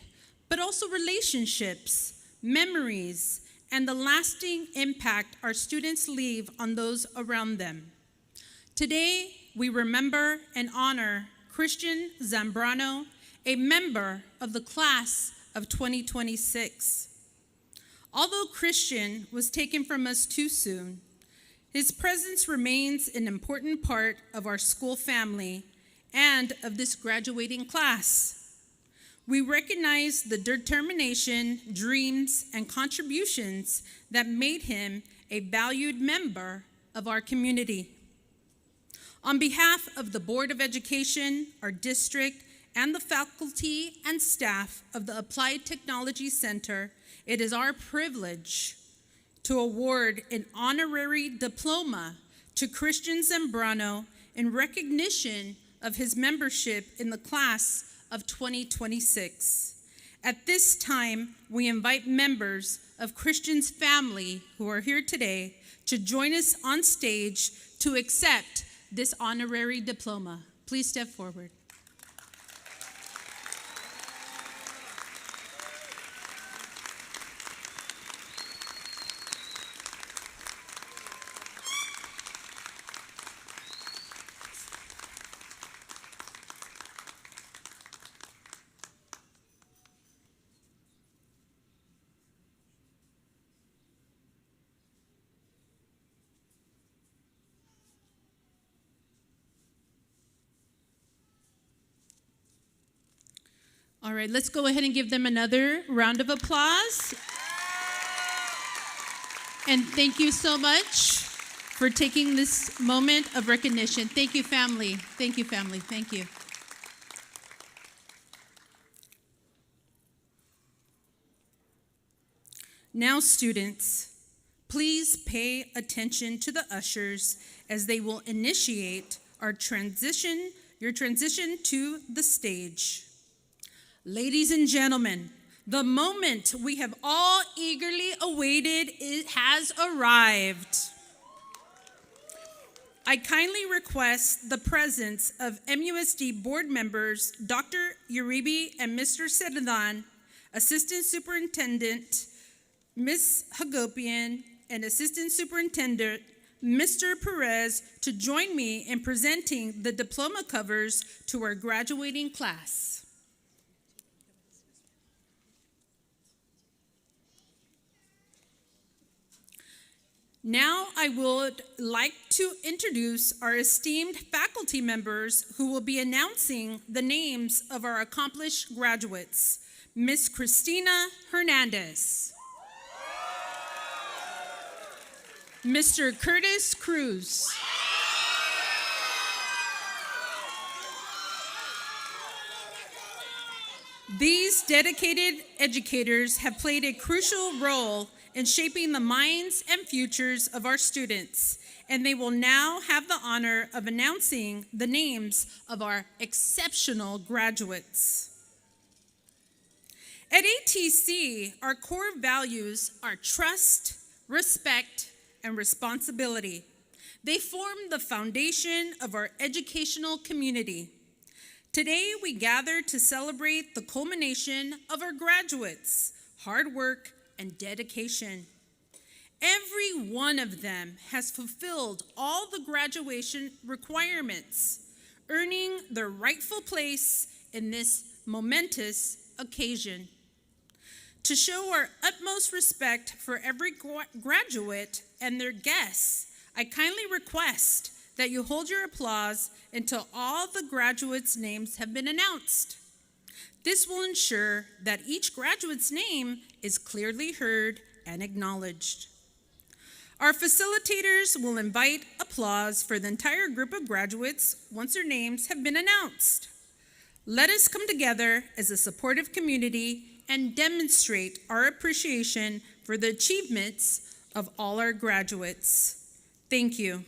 but also relationships, memories, and the lasting impact our students leave on those around them. Today, we remember and honor Christian Zambrano, a member of the class of 2026. Although Christian was taken from us too soon, his presence remains an important part of our school family and of this graduating class. We recognize the determination, dreams, and contributions that made him a valued member of our community. On behalf of the Board of Education, our district, and the faculty and staff of the Applied Technology Center, it is our privilege to award an honorary diploma to Christian Zambrano in recognition of his membership in the class of 2026. At this time, we invite members of Christian's family who are here today to join us on stage to accept this honorary diploma. Please step forward. All right, let's go ahead and give them another round of applause. And thank you so much for taking this moment of recognition. Thank you, family. Thank you, family. Thank you. Now, students, please pay attention to the ushers as they will initiate your transition to the stage. Ladies and gentlemen, the moment we have all eagerly awaited has arrived. I kindly request the presence of MUSD board members Dr. Uribe and Mr. Sedan, Assistant Superintendent Ms. Hagopian, and Assistant Superintendent Mr. Perez to join me in presenting the diploma covers to our graduating class. Now I would like to introduce our esteemed faculty members who will be announcing the names of our accomplished graduates. Ms. Cristina Hernandez. Mr. Curtis Cruz. These dedicated educators have played a crucial role in shaping the minds and futures of our students, and they will now have the honor of announcing the names of our exceptional graduates. At ATC, our core values are trust, respect, and responsibility. They form the foundation of our educational community. Today, we gather to celebrate the culmination of our graduates' hard work and dedication. Every one of them has fulfilled all the graduation requirements, earning their rightful place in this momentous occasion. To show our utmost respect for every graduate and their guests, I kindly request that you hold your applause until all the graduates' names have been announced. This will ensure that each graduate's name is clearly heard and acknowledged. Our facilitators will invite applause for the entire group of graduates once their names have been announced. Let us come together as a supportive community and demonstrate our appreciation for the achievements of all our graduates. Thank you.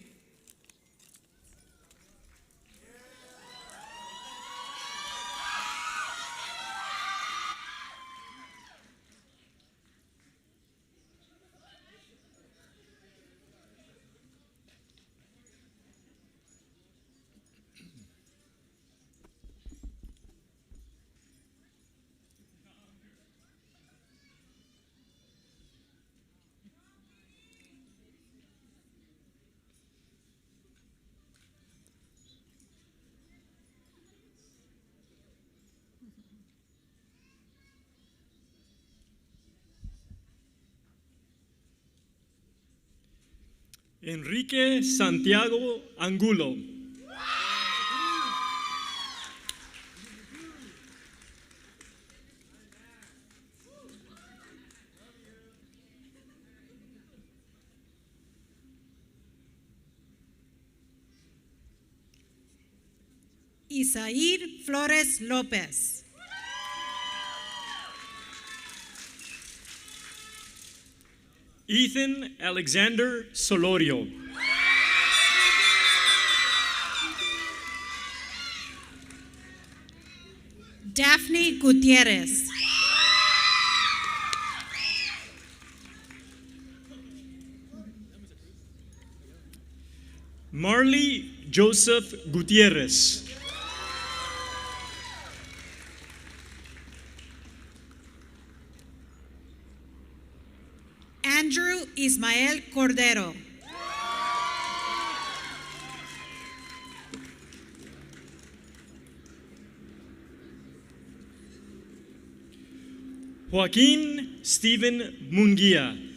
Enrique Santiago Angulo. Isair Flores López. Ethan Alexander Solorio. Daphne Gutierrez. Marley Joseph Gutierrez. Andrew Ismael Cordero. Joaquin Stephen Munguia.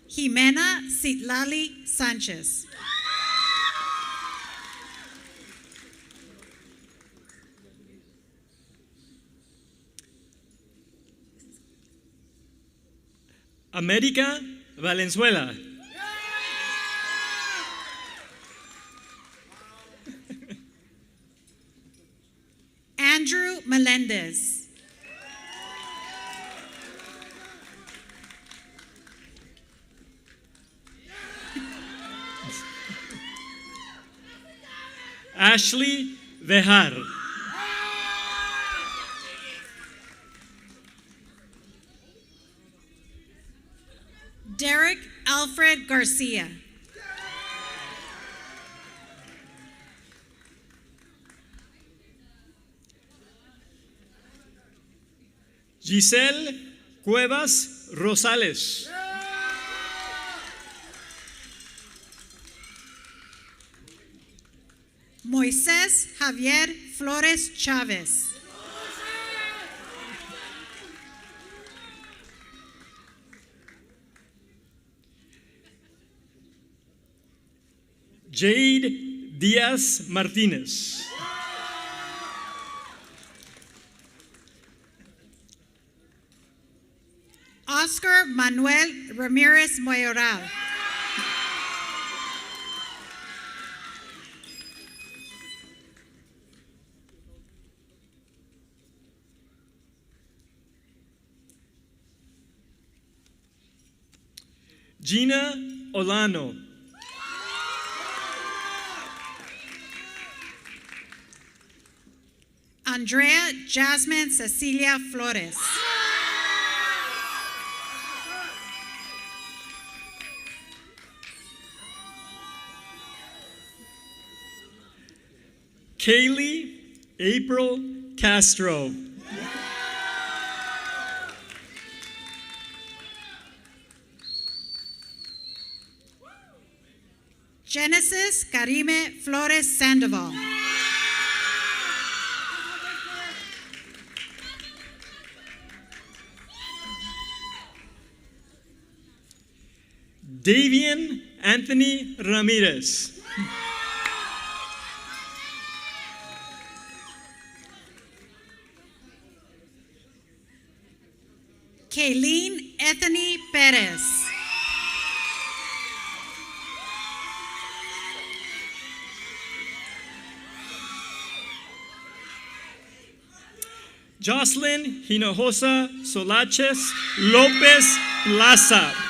Jimena Citlali Sanchez. América Valenzuela. Andrew Melendez. Ashley Vejar. Derek Alfred Garcia. Giselle Cuevas Rosales. Moisés Javier Flores Chávez. Jade Díaz Martínez. Oscar Manuel Ramirez Mayoral. Gina Olano. Andrea Jasmine Cecilia Flores. Kaylee April Castro. Genesis Karime Flores Sandoval. Davian Anthony Ramirez. Kayleen Anthony Perez. Jocelyn Hinojosa Solaches Lopez Plaza.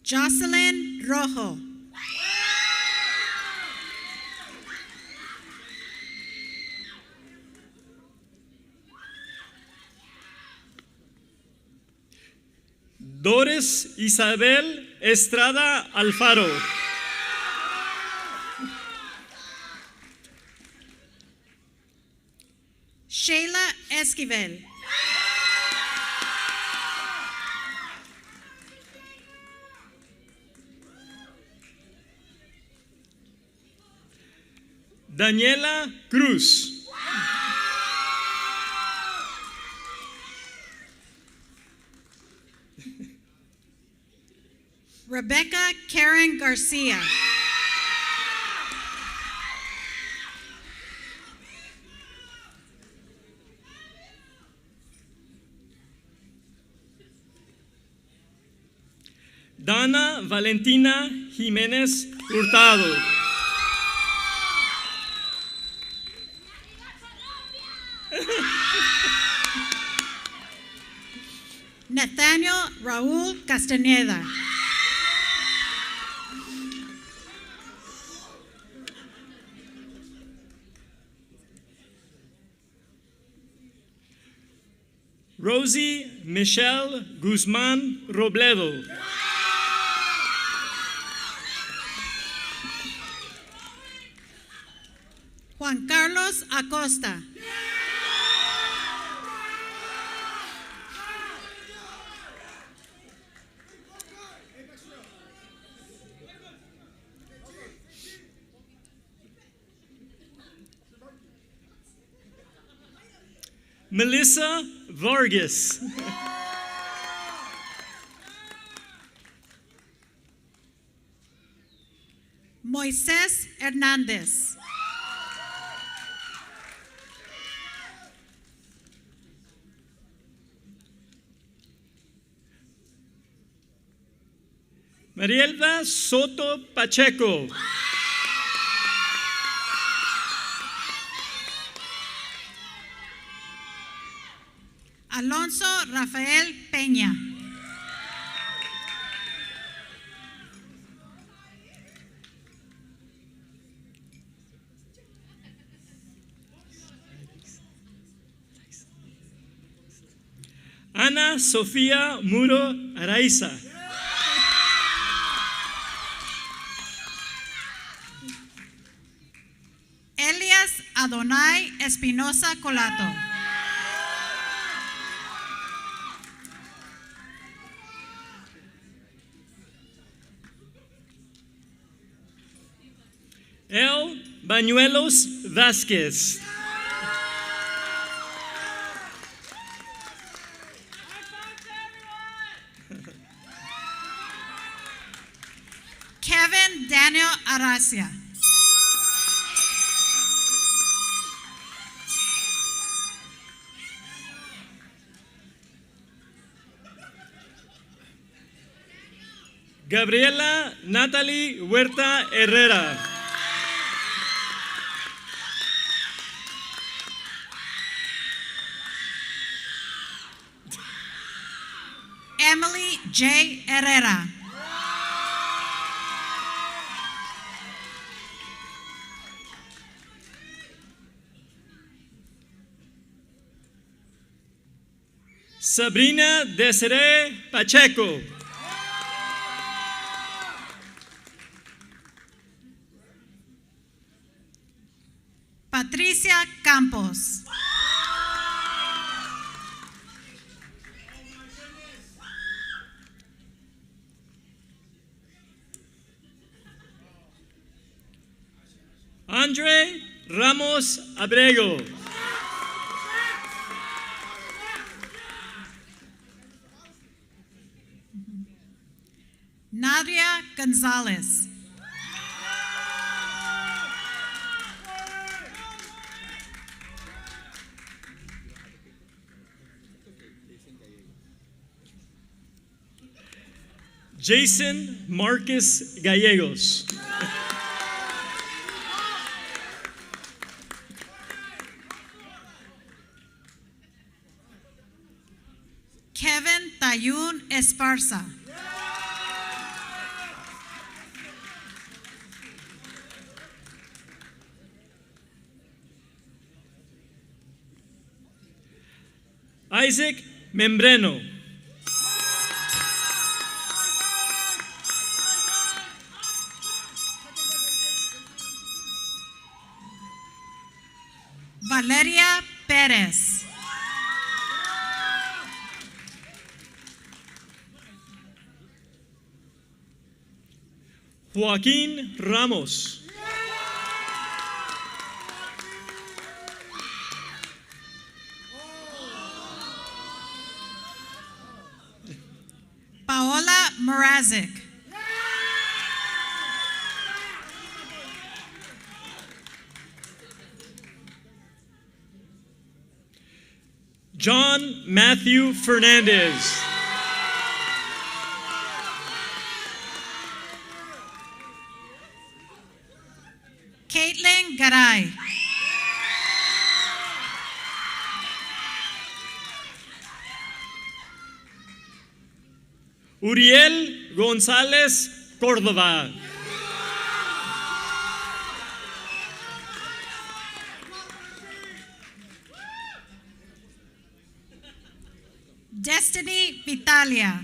Jocelyn Rojo. Doris Isabel Estrada Alfaro. Sheila Esquivel. Daniela Cruz. Rebecca Karen Garcia. Dana Valentina Jiménez Hurtado. Nathaniel Raúl Castañeda. Rosie Michelle Guzmán Robledo. Juan Carlos Acosta. Melissa Vargas. Moisés Hernández. Marielva Soto Pacheco. Alonso Rafael Peña. Ana Sofía Muro Araiza. Elias Adonai Espinosa Colato. El Bañuelos Vázquez. Kevin Daniel Aracia. Gabriela Natalie Huerta Herrera. Emily J. Herrera. Sabrina Desiree Pacheco. Patricia Campos. Andre Ramos Abrego. Nadia Gonzalez. Jason Marcus Gallegos. Kevin Tayun Esparza. Isaac Membreno. Valeria Pérez. Joaquín Ramos. Paola Mrazek. John Matthew Fernandez. Caitlin Garay. Uriel González Córdoba. Destiny Vitalia.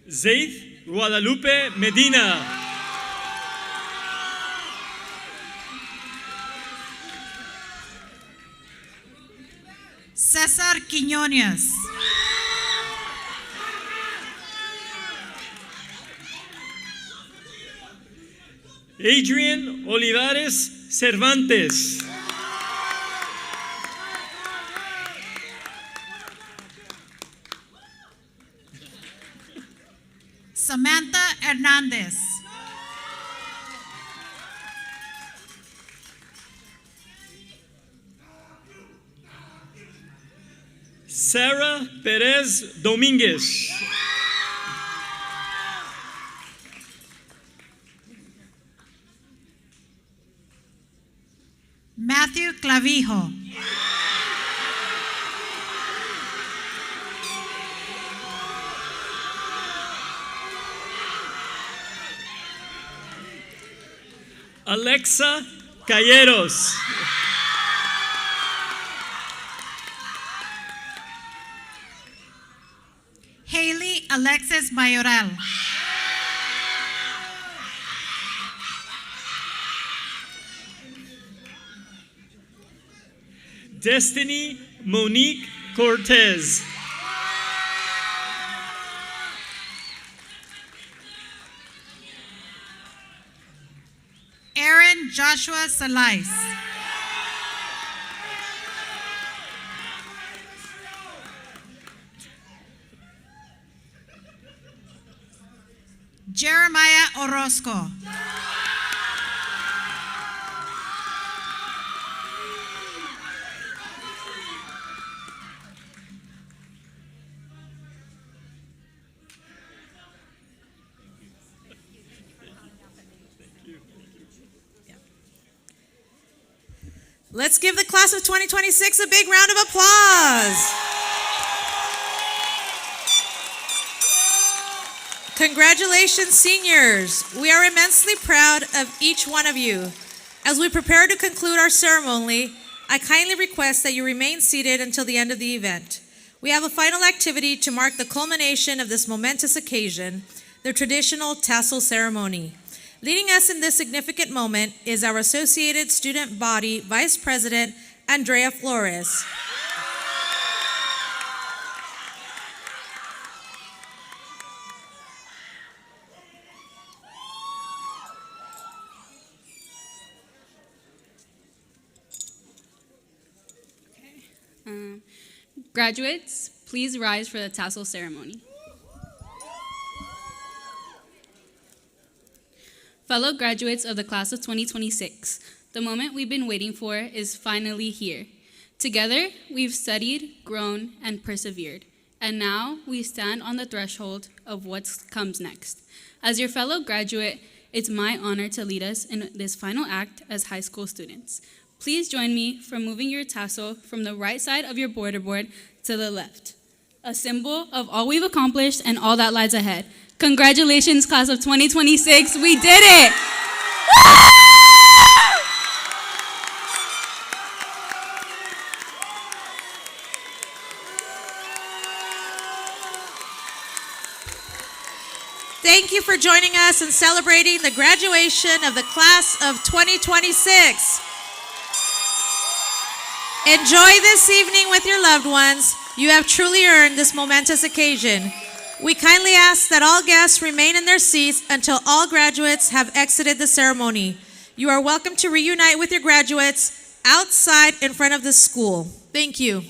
Zaid Guadalupe Medina. Cesar Quiñones. Adrian Olivares Cervantes. Samantha Hernandez. Sarah Perez Domínguez. Matthew Clavijo. Alexa Calleros. Haley Alexis Mayoral. Destiny Monique Cortez. Aaron Joshua Salais. Jeremiah Orozco. Let's give the class of 2026 a big round of applause. Congratulations, seniors. We are immensely proud of each one of you. As we prepare to conclude our ceremony, I kindly request that you remain seated until the end of the event. We have a final activity to mark the culmination of this momentous occasion, the traditional tassel ceremony. Leading us in this significant moment is our Associated Student Body Vice President, Andrea Flores. Graduates, please rise for the tassel ceremony. Fellow graduates of the class of 2026, the moment we've been waiting for is finally here. Together, we've studied, grown, and persevered, and now we stand on the threshold of what comes next. As your fellow graduate, it's my honor to lead us in this final act as high school students. Please join me for moving your tassel from the right side of your board to the left, a symbol of all we've accomplished and all that lies ahead. Congratulations, class of 2026. We did it! Thank you for joining us and celebrating the graduation of the class of 2026. Enjoy this evening with your loved ones. You have truly earned this momentous occasion. We kindly ask that all guests remain in their seats until all graduates have exited the ceremony. You are welcome to reunite with your graduates outside in front of the school. Thank you.